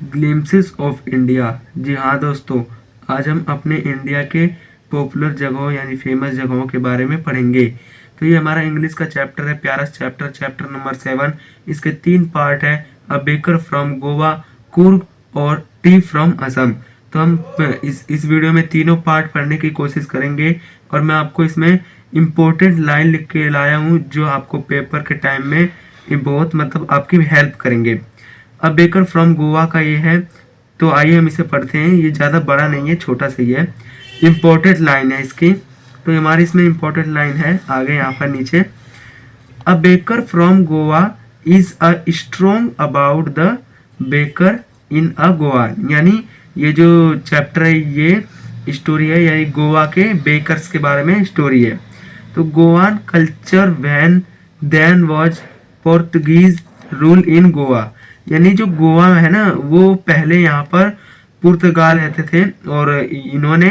Glimpses of India. जी हाँ दोस्तों, आज हम अपने इंडिया के पॉपुलर जगहों यानी फेमस जगहों के बारे में पढ़ेंगे। तो ये हमारा इंग्लिश का चैप्टर है, प्यारा चैप्टर, चैप्टर नंबर 7। इसके 3 पार्ट है, अ बेकर फ्रॉम गोवा, कुर्ग और टी फ्रॉम असम। तो हम इस वीडियो में तीनों पार्ट पढ़ने की कोशिश करेंगे और मैं आपको इसमें इम्पोर्टेंट लाइन लिख के लाया हूँ जो आपको पेपर के टाइम में ये बहुत मतलब आपकी हेल्प करेंगे। अब बेकर फ्रॉम गोवा का ये है, तो आइए हम इसे पढ़ते हैं। ये ज़्यादा बड़ा नहीं है, छोटा सा ही है। इम्पोर्टेंट लाइन है इसकी, तो हमारी इसमें इम्पोर्टेंट लाइन है आगे यहाँ पर नीचे। A baker from Goa is a strong about the baker in a Goa. यानी ये जो चैप्टर है ये स्टोरी है, यानी गोवा के बेकर्स के बारे में स्टोरी है। तो Goan culture when then was Portuguese rule in Goa. यानी जो गोवा है ना, वो पहले यहाँ पर पुर्तगाल रहते थे और इन्होंने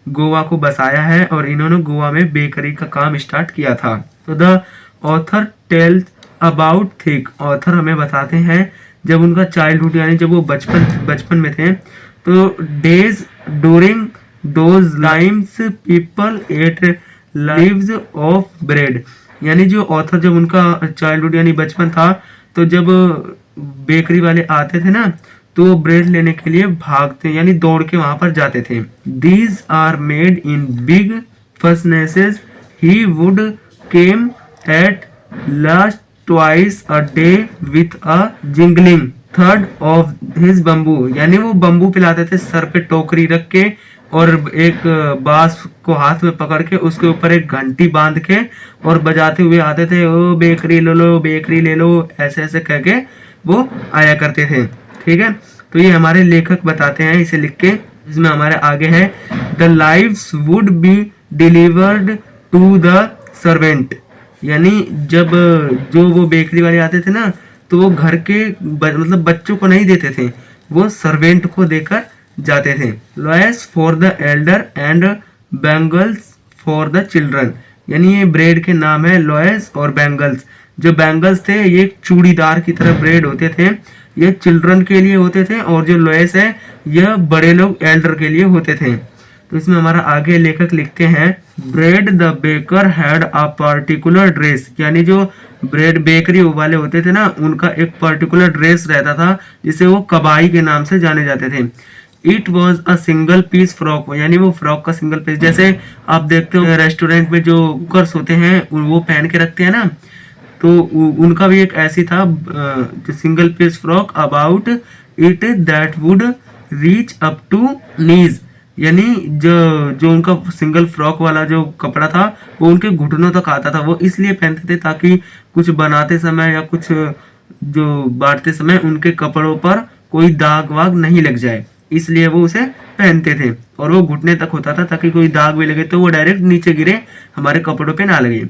गोवा को बसाया है और इन्होंने गोवा में बेकरी का काम स्टार्ट किया था। तो the author tells about thick. Author हमें बताते हैं जब उनका चाइल्डहुड यानी जब वो बचपन में थे, तो days during those Lyme's people at leaves of bread. यानी जो ऑथर जब उनका चाइल्डहुड यानी बचपन था, तो जब बेकरी वाले आते थे ना, तो वो ब्रेड लेने के लिए भागते यानी दौड़ के वहां पर जाते थे। These are made in big furnaces. He would come at last twice a day with a jingling थर्ड ऑफ हिज बम्बू। यानी वो बम्बू पिलाते थे, सर पे टोकरी रख के और एक बांस को हाथ में पकड़ के उसके ऊपर एक घंटी बांध के और बजाते हुए आते थे, ओ बेकरी ले लो, बेकरी ले लो, ऐसे ऐसे कह के वो आया करते थे। ठीक है, तो ये हमारे लेखक बताते हैं इसे लिख के। इसमें हमारे आगे है, the loaves would be delivered to the servant. यानी जब जो वो बेकरी वाले आते थे ना, तो वो घर के मतलब बच्चों को नहीं देते थे, वो सर्वेंट को देकर जाते थे। Loaves for the elder and bangles for the children. यानी ये ब्रेड के नाम है लॉयस और बैंगल्स। जो बैंगल्स थे ये चूड़ीदार की तरह ब्रेड होते थे, ये चिल्ड्रन के लिए होते थे, और जो लॉयस है यह बड़े लोग एल्डर के लिए होते थे। तो इसमें हमारा आगे लेखक लिखते हैं, bread the baker had a particular dress. यानी जो ब्रेड बेकरी वाले होते थे ना, उनका एक पर्टिकुलर ड्रेस रहता था जिसे वो कबाई के नाम से जाने जाते थे। It was a single piece frock. यानी वो फ्रॉक का सिंगल पीस, जैसे आप देखते हो रेस्टोरेंट में जो कुकर्स होते हैं वो पहन के रखते हैं ना, तो उनका भी एक ऐसी था, जो single piece frock about it that would reach up to knees. यानी जो जो उनका सिंगल फ्रॉक वाला जो कपड़ा था वो उनके घुटनों तक आता था। वो इसलिए पहनते थे ताकि कुछ बनाते समय या कुछ जो बांटते समय उनके कपड़ों पर कोई दाग वाग नहीं लग जाए, इसलिए वो उसे पहनते थे। और वो घुटने तक होता था ताकि कोई दाग भी लगे तो वो डायरेक्ट नीचे गिरे, हमारे कपड़ों पे ना लगे।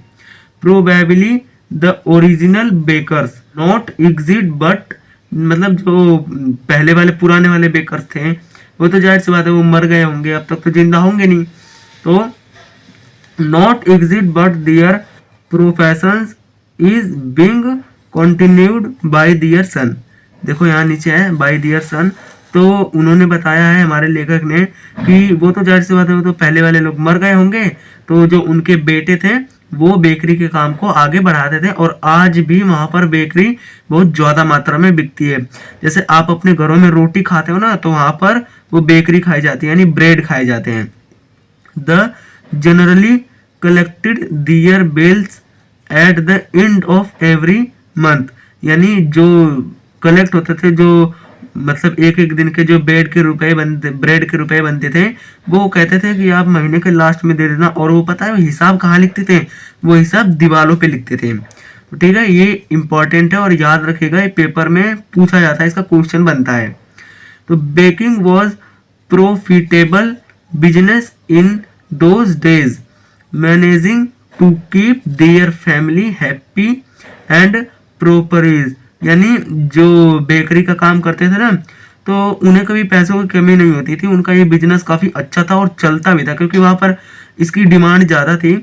Probably the original bakers not exist but, मतलब जो पहले वाले पुराने वाले बेकर्स थे वो तो जाहिर सी बात है वो मर गए होंगे, अब तक तो जिंदा होंगे नहीं। तो not exist but their profession is being continued by their son. देखो यहाँ नीचे है बाय देयर सन। तो उन्होंने बताया है हमारे लेखक ने कि वो तो जाहिर सी बात है वो तो पहले वाले लोग मर गए होंगे, तो जो उनके बेटे थे वो बेकरी के काम को आगे बढ़ाते थे और आज भी वहां पर बेकरी बहुत ज्यादा मात्रा में बिकती है। जैसे आप अपने घरों में रोटी खाते हो ना, तो वहां पर वो बेकरी खाई जाती है, यानी ब्रेड खाए जाते हैं। The generally collected their bills at the end of every month. यानी जो कलेक्ट होते थे, जो मतलब एक एक दिन के जो ब्रेड के रुपए बनते थे, वो कहते थे कि आप महीने के लास्ट में दे देना। और वो पता है हिसाब कहाँ लिखते थे, वो हिसाब दीवारों पे लिखते थे। तो ठीक है, ये इंपॉर्टेंट है और याद रखिएगा, ये पेपर में पूछा जाता है, इसका क्वेश्चन बनता है। तो baking was profitable business in those days, managing to keep their family happy and prosperous. यानी जो बेकरी का काम करते थे ना, तो उन्हें कभी पैसों की कमी नहीं होती थी। उनका ये बिजनेस काफ़ी अच्छा था और चलता भी था, क्योंकि वहाँ पर इसकी डिमांड ज़्यादा थी,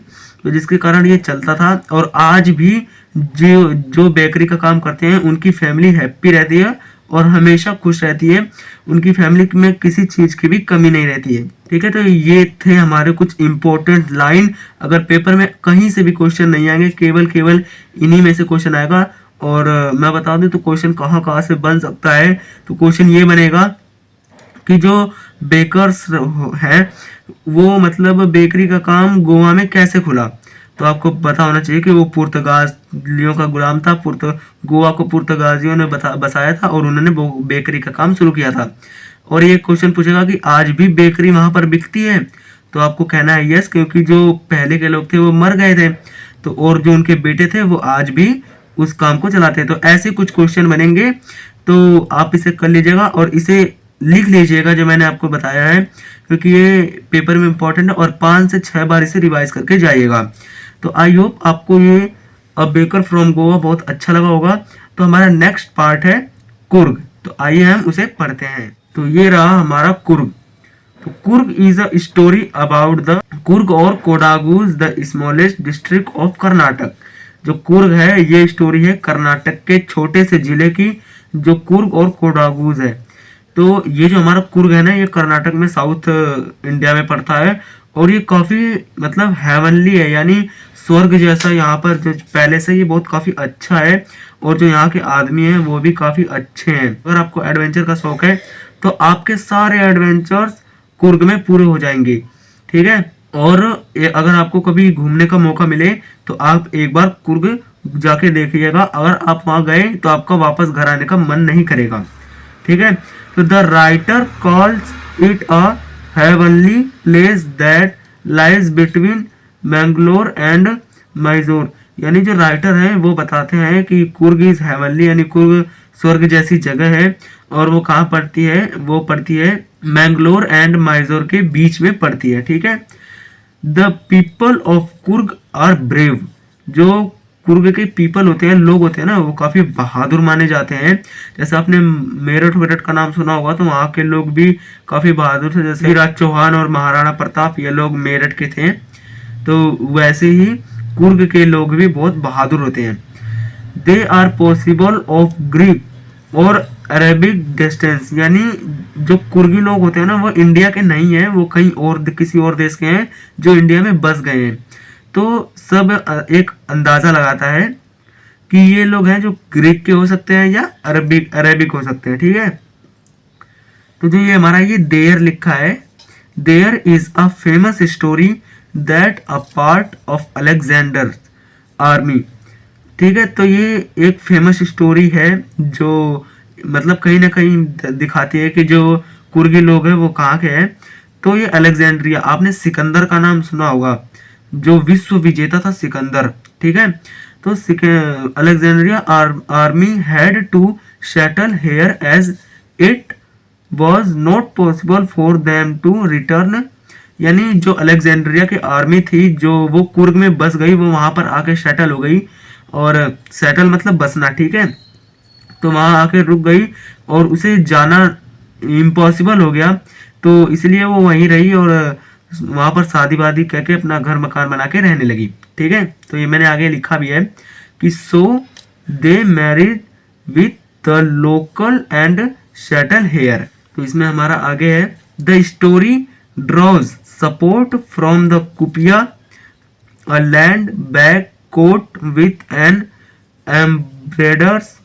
तो जिसके कारण ये चलता था। और आज भी जो जो बेकरी का काम करते हैं उनकी फैमिली हैप्पी रहती है और हमेशा खुश रहती है, उनकी फैमिली में किसी चीज़ की भी कमी नहीं रहती है। ठीक है, तो ये थे हमारे कुछ इंपॉर्टेंट लाइन। अगर पेपर में कहीं से भी क्वेश्चन नहीं आएंगे, केवल इन्हीं में से क्वेश्चन आएगा। और मैं बता दूं तो क्वेश्चन कहाँ कहाँ से बन सकता है। तो क्वेश्चन ये बनेगा कि जो बेकर्स है वो मतलब बेकरी का काम गोवा में कैसे खुला। तो आपको पता होना चाहिए कि वो पुर्तगालियों का गुलाम था। गोवा को पुर्तगालियों ने बसाया था और उन्होंने वो बेकरी का काम शुरू किया था। और ये क्वेश्चन पूछेगा कि आज भी बेकरी वहां पर बिकती है। तो आपको कहना है यस, क्योंकि जो पहले के लोग थे वो मर गए थे, तो और जो उनके बेटे थे वो आज भी उस काम को चलाते हैं। तो ऐसे कुछ क्वेश्चन बनेंगे, तो आप इसे कर लीजिएगा और इसे लिख लीजिएगा जो मैंने आपको बताया है, क्योंकि ये पेपर में इंपॉर्टेंट है। और 5 से 6 बार इसे रिवाइज करके जाइएगा। तो आई होप आपको ये अ बेकर फ्रॉम गोवा बहुत अच्छा लगा होगा। तो हमारा नेक्स्ट पार्ट है कुर्ग। तो आइए हम उसे पढ़ते हैं। तो ये रहा हमारा कुर्ग। तो Coorg is a story about the Coorg और Kodagus the smallest district of Karnataka. जो कुर्ग है ये स्टोरी है कर्नाटक के छोटे से जिले की, जो कुर्ग और कोडागुज है। तो ये जो हमारा कुर्ग है ना, ये कर्नाटक में साउथ इंडिया में पड़ता है। और ये काफ़ी मतलब हेवनली है, यानी स्वर्ग जैसा। यहाँ पर जो पहले से ये बहुत काफ़ी अच्छा है। और जो यहाँ के आदमी हैं वो भी काफ़ी अच्छे हैं। अगर आपको एडवेंचर का शौक है तो आपके सारे एडवेंचर्स कुर्ग में पूरे हो जाएंगे। ठीक है, और अगर आपको कभी घूमने का मौका मिले तो आप एक बार कुर्ग जाके देखिएगा। अगर आप वहाँ गए तो आपका वापस घर आने का मन नहीं करेगा। ठीक है, तो the writer calls it a heavenly place that lies between Mangalore and Mysore. यानी जो राइटर हैं वो बताते हैं कि कुर्ग इज हेवनली, यानी कुर्ग स्वर्ग जैसी जगह है। और वो कहाँ पड़ती है, वो पड़ती है मैंगलोर एंड मैसूर के बीच में पड़ती है। ठीक है, the people of Coorg are brave. जो कुर्ग के पीपल होते हैं, लोग होते हैं ना, वो काफ़ी बहादुर माने जाते हैं। जैसे आपने मेरठ वेरठ का नाम सुना होगा, तो वहाँ के लोग भी काफ़ी बहादुर थे। जैसे राज चौहान और महाराणा प्रताप, ये लोग मेरठ के थे। तो वैसे ही कुर्ग के लोग भी बहुत बहादुर होते हैं। They are possible of Greek और अरेबिक डिस्टेंस। यानी जो कुर्गी लोग होते हैं ना, वो इंडिया के नहीं है, वो कहीं और किसी और देश के हैं जो इंडिया में बस गए हैं। तो सब एक अंदाजा लगाता है कि ये लोग हैं जो ग्रीक के हो सकते हैं या अरेबिक हो सकते हैं। ठीक है, तो जो ये हमारा ये देयर लिखा है, there is a famous story that a part of Alexander army. ठीक है, तो ये एक फेमस स्टोरी है जो मतलब कहीं ना कहीं दिखाती है कि जो कुर्गी लोग हैं वो कहाँ के हैं। तो ये अलेक्जेंड्रिया, आपने सिकंदर का नाम सुना होगा, जो विश्व विजेता था सिकंदर। ठीक है, तो Alexandria army had to settle here as it was not possible for them to return. यानी जो अलेक्जेंड्रिया की आर्मी थी, जो वो कुर्ग में बस गई, वो वहां पर आके सेटल हो गई। और सेटल मतलब बसना। ठीक है, तो वहां आके रुक गई और उसे जाना इम्पॉसिबल हो गया। तो इसलिए वो वहीं रही और वहां पर शादी वादी करके अपना घर मकान बना के रहने लगी। ठीक है, तो ये मैंने आगे लिखा भी है कि so they married with the local and settle here. तो इसमें हमारा आगे है the story draws support from the kupya, a land back coat with an embroidered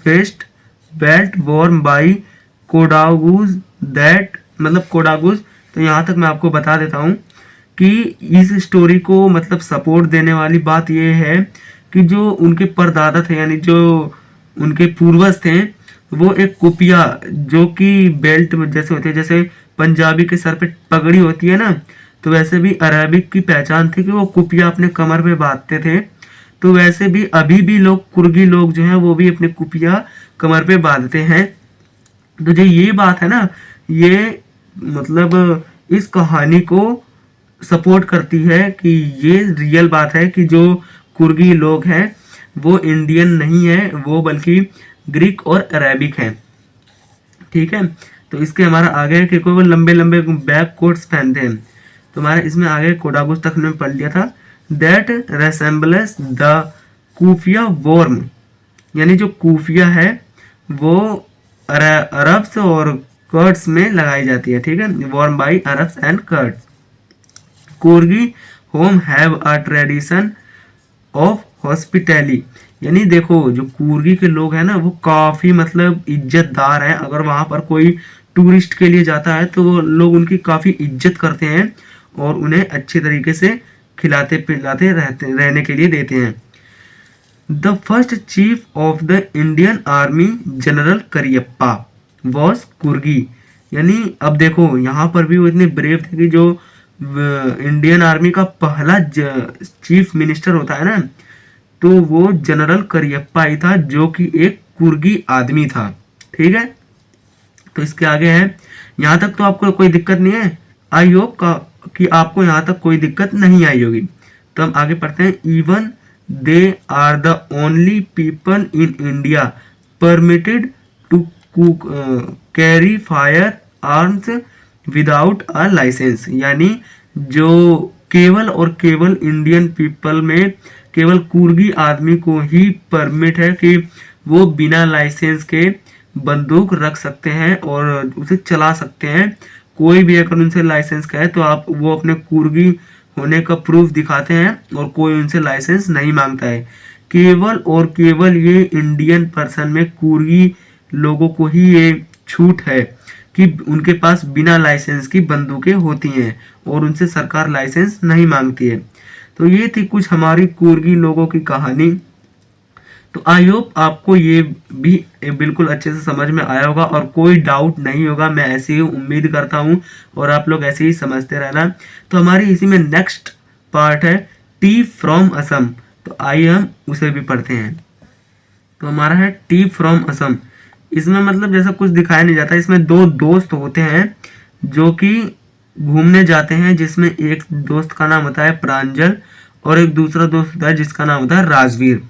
waist belt worn by Kodagus that, मतलब कोडागुज। तो यहाँ तक मैं आपको बता देता हूँ कि इस स्टोरी को मतलब सपोर्ट देने वाली बात ये है कि जो उनके परदादा थे, यानी जो उनके पूर्वज थे, वो एक कुपिया, जो कि बेल्ट जैसे होते हैं, जैसे पंजाबी के सर पे पगड़ी होती है ना, तो वैसे भी अरबिक की पहचान थी कि वो कुपिया अपने कमर पे बांधते थे। तो वैसे भी अभी भी लोग, कुर्गी लोग जो हैं वो भी अपने कुपिया कमर पे बांधते हैं। तो जो ये बात है ना, ये मतलब इस कहानी को सपोर्ट करती है कि ये रियल बात है कि जो कुर्गी लोग हैं वो इंडियन नहीं है, वो बल्कि ग्रीक और अरेबिक हैं। ठीक है, तो इसके हमारा आगे है कि कोई वो लंबे लंबे बैक कोट्स पहनते हैं। तो हमारा इसमें आगे कोडागुस तक में पढ़ लिया था। दैट रेसेम्बल्स द कूफिया वॉर्म, यानी जो कूफिया है वो अरब्स और कर्ड्स में लगाई जाती है, ठीक है, worn by Arabs and Kurds. Coorgi home have a tradition of hospitality, यानी देखो जो कुर्गी के लोग हैं ना वो काफ़ी मतलब इज्जतदार हैं। अगर वहाँ पर कोई टूरिस्ट के लिए जाता है तो वो लोग उनकी काफ़ी इज्जत करते हैं और उन्हें अच्छे तरीके से खिलाते पिलाते रहने के लिए देते हैं। The first chief of the Indian army General Cariappa was Coorgi, यानी अब देखो यहाँ पर भी वो इतने ब्रेव थे कि जो इंडियन आर्मी का पहला चीफ मिनिस्टर होता है ना, तो वो जनरल करियप्पा ही था जो कि एक कुर्गी आदमी था, ठीक है। तो इसके आगे है, यहाँ तक तो आपको कोई दिक्कत नहीं है, आई होप कि आपको यहाँ तक कोई दिक्कत नहीं आई होगी। तो हम आगे पढ़ते हैं। Even they are the only people in India permitted to carry firearms without a licence, यानी जो केवल और केवल इंडियन पीपल में केवल कुर्गी आदमी को ही परमिट है कि वो बिना लाइसेंस के बंदूक रख सकते हैं और उसे चला सकते हैं। कोई भी अगर उनसे लाइसेंस का है तो आप वो अपने कुर्गी होने का प्रूफ दिखाते हैं और कोई उनसे लाइसेंस नहीं मांगता है। केवल और केवल ये इंडियन पर्सन में कुर्गी लोगों को ही ये छूट है कि उनके पास बिना लाइसेंस की बंदूकें होती हैं और उनसे सरकार लाइसेंस नहीं मांगती है। तो ये थी कुछ हमारी कुर्गी लोगों की कहानी। तो आई होप आपको ये भी बिल्कुल अच्छे से समझ में आया होगा और कोई डाउट नहीं होगा, मैं ऐसे ही उम्मीद करता हूँ और आप लोग ऐसे ही समझते रहना। तो हमारी इसी में नेक्स्ट पार्ट है टी फ्रॉम असम, तो आइए हम उसे भी पढ़ते हैं। तो हमारा है टी फ्रॉम असम। इसमें मतलब जैसा कुछ दिखाया नहीं जाता, इसमें दो दोस्त होते हैं जो कि घूमने जाते हैं, जिसमें एक दोस्त का नाम होता है प्रांजल और एक दूसरा दोस्त होता है जिसका नाम होता है राजवीर।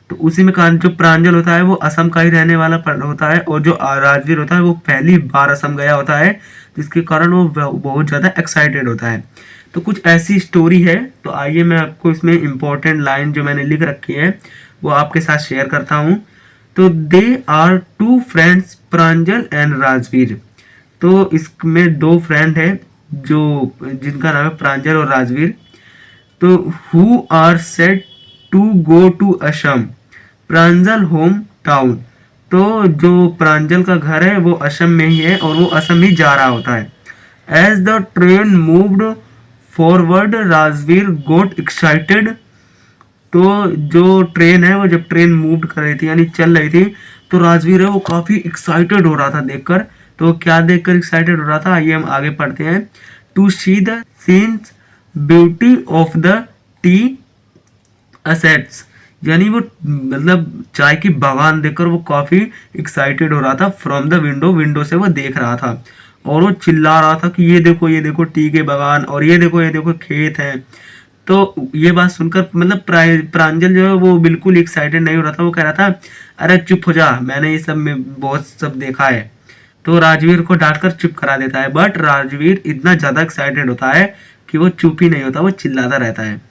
तो उसी में जो प्रांजल होता है वो असम का ही रहने वाला होता है और जो राजवीर होता है वो पहली बार असम गया होता है, जिसके कारण वो बहुत ज़्यादा एक्साइटेड होता है। तो कुछ ऐसी स्टोरी है। तो आइए मैं आपको इसमें इम्पोर्टेंट लाइन जो मैंने लिख रखी है वो आपके साथ शेयर करता हूँ। तो they are two friends Pranjal and Rajveer. तो इसमें दो फ्रेंड है जो जिनका नाम है प्रांजल और राजवीर। तो who are set to go to Assam Pranjal home town. तो जो प्रांजल का घर है वो असम में ही है और वो असम ही जा रहा होता है। As the train moved forward Rajveer got excited. तो जो ट्रेन है वो जब ट्रेन मूव कर रही थी यानी चल रही थी तो राजवीर है वो काफ़ी एक्साइटेड हो रहा था देखकर। तो क्या देखकर एक्साइटेड हो रहा था ये हम आगे पढ़ते हैं। To see the scenes beauty of the tea estates, यानी वो मतलब चाय की बागान देखकर वो काफ़ी एक्साइटेड हो रहा था। फ्रॉम द विंडो से वो देख रहा था और वो चिल्ला रहा था कि ये देखो टी के बागान और ये देखो खेत हैं। तो ये बात सुनकर मतलब प्रांजल जो है वो बिल्कुल एक्साइटेड नहीं हो रहा था। वो कह रहा था अरे चुप हो जा, मैंने ये सब में बहुत सब देखा है। तो राजवीर को डांटकर चुप करा देता है। बट राजवीर इतना ज़्यादा एक्साइटेड होता है कि वो चुप ही नहीं होता, वो चिल्लाता रहता है।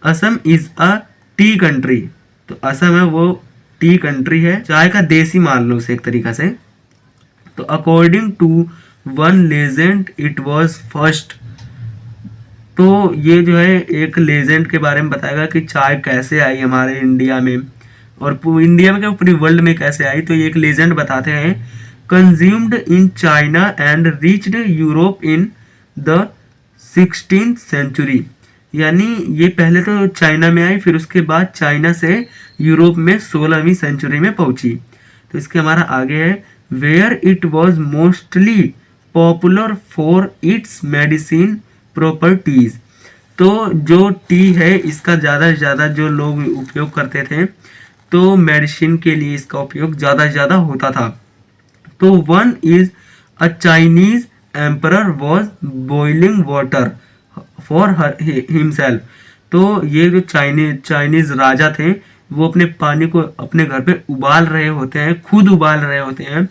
Assam is a T country. तो असम है वो टी कंट्री है, चाय का देसी मान लो उसे एक तरीका से। तो according to one legend it was first. तो ये जो है एक लेजेंड के बारे में बताएगा कि चाय कैसे आई हमारे इंडिया में और इंडिया में क्या पूरी वर्ल्ड में कैसे आई। तो ये एक लेजेंड बताते हैं। Consumed in China and reached Europe in the 16th century, यानी ये पहले तो चाइना में आई फिर उसके बाद चाइना से यूरोप में 16वीं सेंचुरी में पहुंची। तो इसके हमारा आगे है where it was mostly popular for its medicine properties. तो जो टी है इसका ज़्यादा से ज़्यादा जो लोग उपयोग करते थे तो मेडिसिन के लिए इसका उपयोग ज़्यादा से ज़्यादा होता था। तो one is a Chinese emperor was boiling water for himself. तो ये जो चाइनीज राजा थे वो अपने पानी को अपने घर पे उबाल रहे होते हैं, खुद उबाल रहे होते हैं।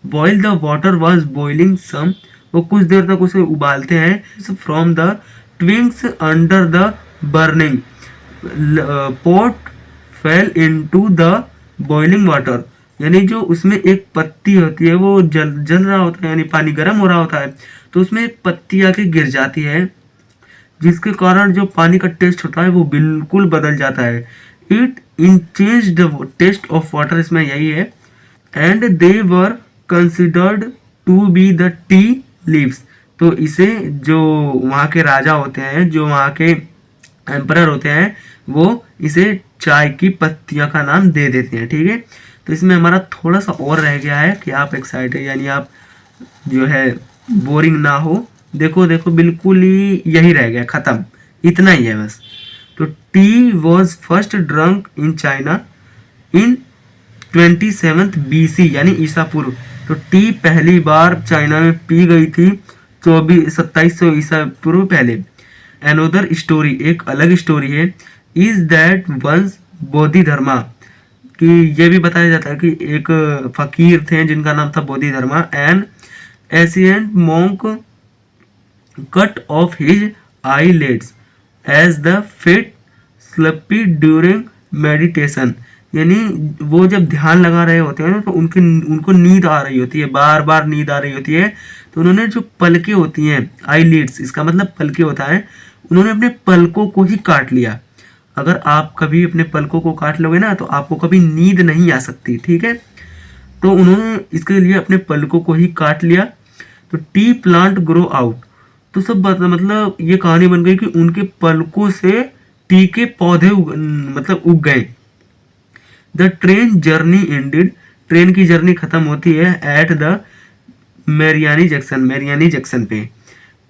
Boil the water was boiling some, वो कुछ देर तक उसे उबालते हैं। From the twigs under the burning pot fell into the boiling water. यानी जो उसमें एक पत्ती होती है वो जल रहा होता है, यानी पानी गर्म हो रहा होता है, तो उसमें एक पत्ती आके गिर जाती है, जिसके कारण जो पानी का टेस्ट होता है वो बिल्कुल बदल जाता है। It in change the taste of water, इसमें यही है। And they were considered to be the tea leaves, तो इसे जो वहाँ के राजा होते हैं, जो वहाँ के एम्परर होते हैं, वो इसे चाय की पत्तियां का नाम दे देते हैं। ठीक है, तो इसमें हमारा थोड़ा सा और रह गया है कि आप एक्साइटेड यानी आप जो है बोरिंग ना हो। देखो देखो बिल्कुल ही यही रह गया, खत्म, इतना ही है बस। तो T was first drunk in China in 27th BC, यानी ईसा पूर्व। तो टी पहली बार चाइना में पी गई थी 2700 ईसा पूर्व पहले। अनोदर स्टोरी, एक अलग स्टोरी है, इज दैट वंस बोधि धर्मा, कि ये भी बताया जाता है कि एक फकीर थे जिनका नाम था Bodhi Dharma, and ancient monk cut off his eyelids as the fit sleepy during meditation, यानी वो जब ध्यान लगा रहे होते हैं तो उनको नींद आ रही होती है, बार बार नींद आ रही होती है, तो उन्होंने जो पलकें होती हैं, आईलिड्स इसका मतलब पलकें होता है, उन्होंने अपने पलकों को ही काट लिया। अगर आप कभी अपने पलकों को काट लोगे ना तो आपको कभी नींद नहीं आ सकती। ठीक है, तो उन्होंने इसके लिए अपने पलकों को ही काट लिया। तो टी प्लांट ग्रो आउट, तो सब मतलब ये कहानी बन गई कि उनके पलकों से टी के पौधे उग गए। The train journey ended, train की जर्नी खत्म होती है एट द मेरियानी जंक्शन पे।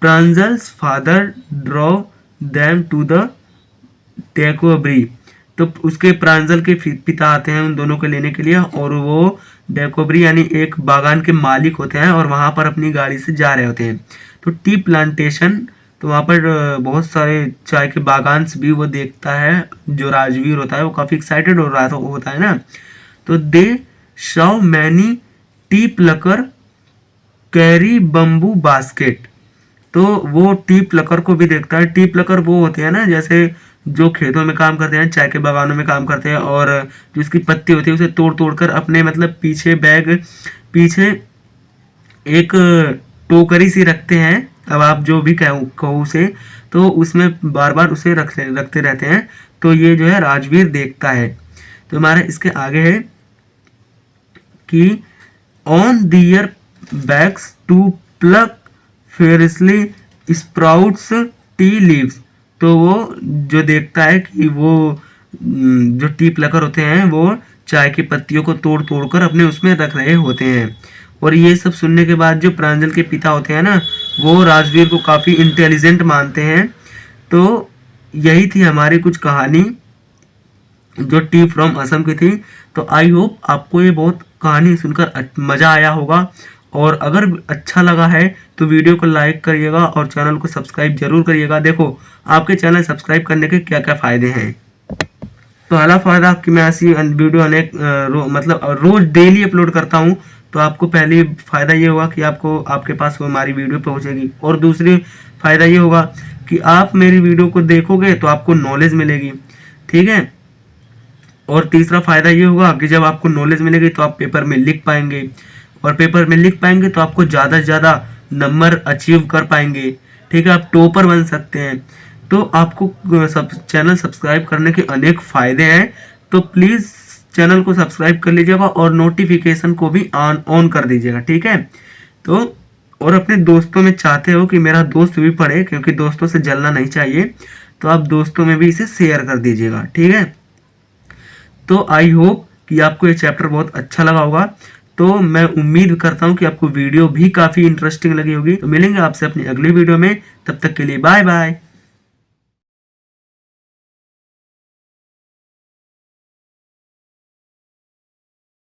Pranjal's father drove them to the Dekobri, तो उसके प्रांजल के पिता आते हैं उन दोनों को लेने के लिए, और वो डेकोब्री यानी एक बागान के मालिक होते हैं और वहां पर अपनी गाड़ी से जा रहे होते हैं। तो टी प्लांटेशन, तो वहां पर बहुत सारे चाय के बागान भी वो देखता है, जो राजवीर होता है वो काफी एक्साइटेड हो रहा होता है ना। तो they saw many tea pluckers carry bamboo baskets, तो वो टी प्लकर को भी देखता है। टी प्लकर वो होते हैं ना जैसे जो खेतों में काम करते हैं, चाय के बागानों में काम करते हैं, और जो उसकी पत्ती होती है उसे तोड़ तोड़ कर अपने मतलब पीछे एक टोकरी सी रखते हैं, अब आप जो भी कहो उसे, तो उसमें बार बार उसे रखते रहते हैं। तो ये जो है राजवीर देखता है। तो हमारे इसके आगे है कि on their backs to pluck freshly sprouts tea leaves, तो वो जो देखता है कि वो जो टी प्लकर होते हैं वो चाय की पत्तियों को तोड़ तोड़ कर अपने उसमें रख रहे होते हैं। और ये सब सुनने के बाद जो प्रांजल के पिता होते हैं ना, वो राजवीर को काफ़ी इंटेलिजेंट मानते हैं। तो यही थी हमारी कुछ कहानी जो टी फ्रॉम असम की थी। तो आई होप आपको ये बहुत कहानी सुनकर मज़ा आया होगा, और अगर अच्छा लगा है तो वीडियो को लाइक करिएगा और चैनल को सब्सक्राइब जरूर करिएगा। देखो आपके चैनल सब्सक्राइब करने के क्या क्या फ़ायदे हैं। तो पहला फ़ायदा कि मैं ऐसी वीडियो अनेक रोज़ डेली अपलोड करता हूँ, तो आपको पहली फ़ायदा ये होगा कि आपको आपके पास वो हमारी वीडियो पहुँचेगी, और दूसरी फ़ायदा ये होगा कि आप मेरी वीडियो को देखोगे तो आपको नॉलेज मिलेगी। ठीक है, और तीसरा फ़ायदा ये होगा कि जब आपको नॉलेज मिलेगी तो आप पेपर में लिख पाएंगे, और पेपर में लिख पाएंगे तो आपको ज़्यादा से ज़्यादा नंबर अचीव कर पाएंगे। ठीक है, आप टॉपर बन सकते हैं। तो आपको चैनल सब्सक्राइब करने के अनेक फ़ायदे हैं, तो प्लीज़ चैनल को सब्सक्राइब कर लीजिएगा और नोटिफिकेशन को भी ऑन कर दीजिएगा। ठीक है, तो और अपने दोस्तों में चाहते हो कि मेरा दोस्त भी पढ़े, क्योंकि दोस्तों से जलना नहीं चाहिए, तो आप दोस्तों में भी इसे शेयर कर दीजिएगा। ठीक है, तो आई होप कि आपको ये चैप्टर बहुत अच्छा लगा होगा। तो मैं उम्मीद करता हूँ कि आपको वीडियो भी काफ़ी इंटरेस्टिंग लगी होगी। तो मिलेंगे आपसे अपनी अगली वीडियो में, तब तक के लिए बाय बाय।